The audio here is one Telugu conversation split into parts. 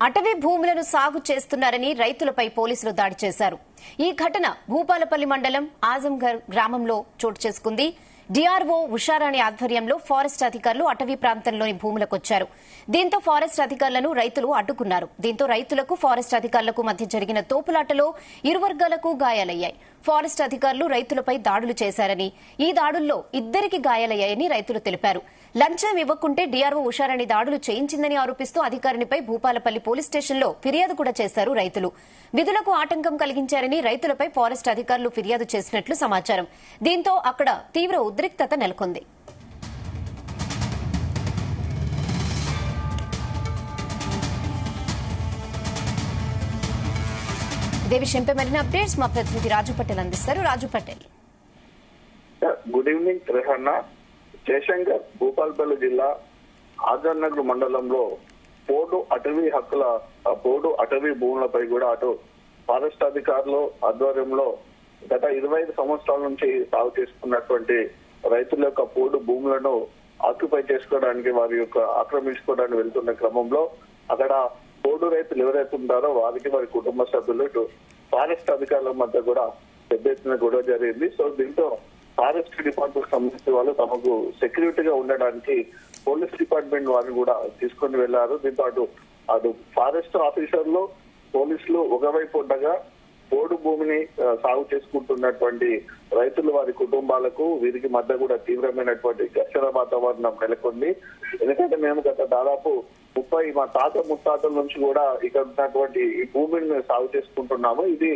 అటవీ భూములను సాగు చేస్తున్నారని రైతులపై పోలీసులు దాడి చేశారు. ఈ ఘటన భూపాలపల్లి మండలం ఆజంఘర్ గ్రామంలో చోటు చేసుకుంది. డీఆర్ఓ ఉషారాణి ఆధ్వర్యంలో ఫారెస్ట్ అధికారులు అటవీ ప్రాంతంలోని భూములకొచ్చారు. దీంతో ఫారెస్ట్ అధికారులను రైతులు అడ్డుకున్నారు. దీంతో రైతులకు ఫారెస్ట్ అధికారులకు మధ్య జరిగిన తోపులాటలో ఇరు వర్గాలకు గాయాలయ్యాయి. ఫారెస్ట్ అధికారులు రైతులపై దాడులు చేశారని, ఈ దాడుల్లో ఇద్దరికి గాయాలయ్యాయని రైతులు తెలిపారు. లంచం ఇవ్వకుంటే డీఆర్ఓ ఉషారాణి దాడులు చేయించిందని ఆరోపిస్తూ అధికారినిపై భూపాలపల్లి పోలీస్ స్టేషన్లో ఫిర్యాదు కూడా చేశారు రైతులు. విధులకు ఆటంకం కలిగించారని రైతులపై ఫారెస్ట్ అధికారులు ఫిర్యాదు చేసినట్లు సమాచారం. దీంతో అక్కడ తీవ్ర ఉద్రిక్తత నెలకొంది. ఇదే విషయంపై మరిన్ని అప్డేట్స్ మా ప్రతినిధి రాజు పటేల్ అందిస్తారు. రాజు పటేల్. Good evening Rehanna. జయశంకర్ భూపాలపల్లి జిల్లా ఆజంఘర్ మండలంలో పోడు అటవీ భూములపై కూడా అటు ఫారెస్ట్ అధికారులు ఆధ్వర్యంలో గత 25 సంవత్సరాల నుంచి సాగు చేసుకున్నటువంటి రైతుల యొక్క పోడు భూములను ఆక్యుపై చేసుకోవడానికి ఆక్రమించుకోవడానికి వెళ్తున్న క్రమంలో అక్కడ పోడు రైతులు ఎవరైతే ఉంటారో వారికి వారి కుటుంబ సభ్యులు ఫారెస్ట్ అధికారుల మధ్య కూడా పెద్ద ఎత్తున గొడవ జరిగింది. సో దీంతో ఫారెస్ట్ డిపార్ట్మెంట్ సంబంధించిన వాళ్ళు తమకు సెక్యూరిటీగా ఉండడానికి పోలీస్ డిపార్ట్మెంట్ వారిని కూడా తీసుకుని వెళ్లారు. దీంతో అటు ఫారెస్ట్ ఆఫీసర్లు పోలీసులు ఒకవైపు ఉండగా పోడు భూమిని సాగు చేసుకుంటున్నటువంటి రైతులు వారి కుటుంబాలకు వీరికి మధ్య కూడా తీవ్రమైనటువంటి ఘర్షణ వాతావరణం నెలకొంది. ఎందుకంటే మేము గత దాదాపు 30 మా తాత ముత్తాతల నుంచి కూడా ఇక్కడ ఉన్నటువంటి ఈ భూమిని సాగు చేసుకుంటున్నాము. ఇది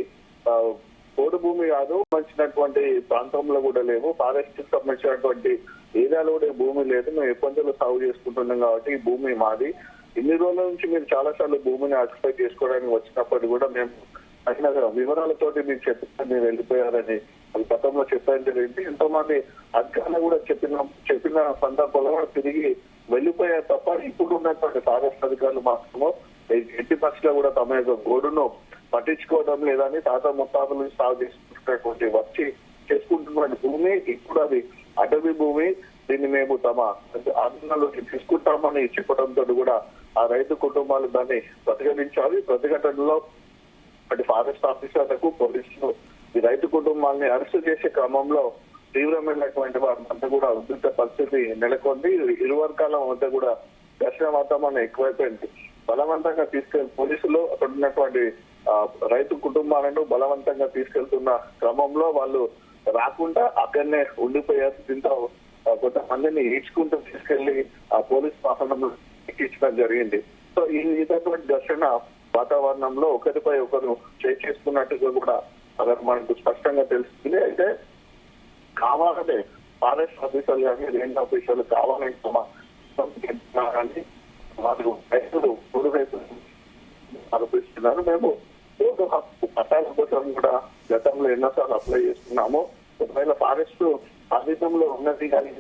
పోడు భూమి కాదు, సంబంధించినటువంటి ప్రాంతంలో కూడా లేవు, ఫారెస్ట్ కి సంబంధించినటువంటి ఏరియాలో కూడా భూమి లేదు. మేము ఎప్పటిలో సాగు చేసుకుంటున్నాం కాబట్టి ఈ భూమి మాది. ఇన్ని రోజుల నుంచి మీరు చాలా సార్లు భూమిని ఆక్యుపై చేసుకోవడానికి వచ్చినప్పటికీ కూడా మేము అయిన వివరాలతోటి మీకు చెప్పిన మీరు వెళ్ళిపోయారని గతంలో చెప్పడం జరిగింది. ఎంతో మంది అధికారులు కూడా చెప్పిన సందర్భంలో కూడా తిరిగి వెళ్ళిపోయారు తప్ప ఇప్పుడు ఉన్నటువంటి ఫారెస్ట్ అధికారులు మాత్రము ఎట్టి పరిస్థితిలో కూడా తమ యొక్క గోడును పట్టించుకోవడం లేదని తాత ముత్తాతల నుంచి సాగు చేసుకుంటున్నటువంటి చేసుకుంటున్నటువంటి భూమి ఇప్పుడు అది అటవీ భూమి, దీన్ని మేము తమ ఆధీనంలోకి తీసుకుంటామని చెప్పడంతో కూడా ఆ రైతు కుటుంబాలు దాన్ని ప్రతిఘటించాలి. ప్రతిఘటనలో అటు ఫారెస్ట్ ఆఫీసర్లకు పోలీసులు ఈ రైతు కుటుంబాలని అరెస్టు చేసే క్రమంలో తీవ్రమైనటువంటి వారి మధ్య కూడా ఉద్రిక్త పరిస్థితి నెలకొంది. ఇరు వర్గాల మధ్య కూడా ఘర్షణ వాతావరణం ఎక్కువైపోయింది. బలవంతంగా పోలీసులు అక్కడ ఉన్నటువంటి రైతు కుటుంబాలను బలవంతంగా తీసుకెళ్తున్న క్రమంలో వాళ్ళు రాకుండా అక్కడనే ఉండిపోయారు. దీంతో కొంతమందిని ఈడ్చుకుంటూ తీసుకెళ్లి ఆ పోలీస్ వాహనంలో ఎక్కించడం జరిగింది. సో ఇటువంటి ఘర్షణ వాతావరణంలో ఒకరిపై ఒకరు చేసుకున్నట్టుగా కూడా అక్కడ మనకు స్పష్టంగా తెలుస్తుంది. అయితే కావాలంటే ఫారెస్ట్ ఆఫీసర్లు కానీ రేంజ్ ఆఫీసర్లు కావాలంటే కానీ వాళ్ళు రైతులు పొడు రైతులు ఆరోపిస్తున్నారు. మేము ఓటు హక్కు పట్టాల కోసం కూడా గతంలో ఎన్నోసార్లు అప్లై చేస్తున్నాము. ఒకవేళ ఫారెస్ట్ ఆధీనంలో ఉన్నది కానీ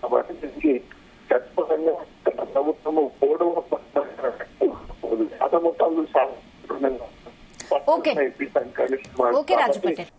కాబట్టి దీనికి ఖచ్చితంగా ప్రభుత్వము పోడు ఓకే రాజు పటేల్.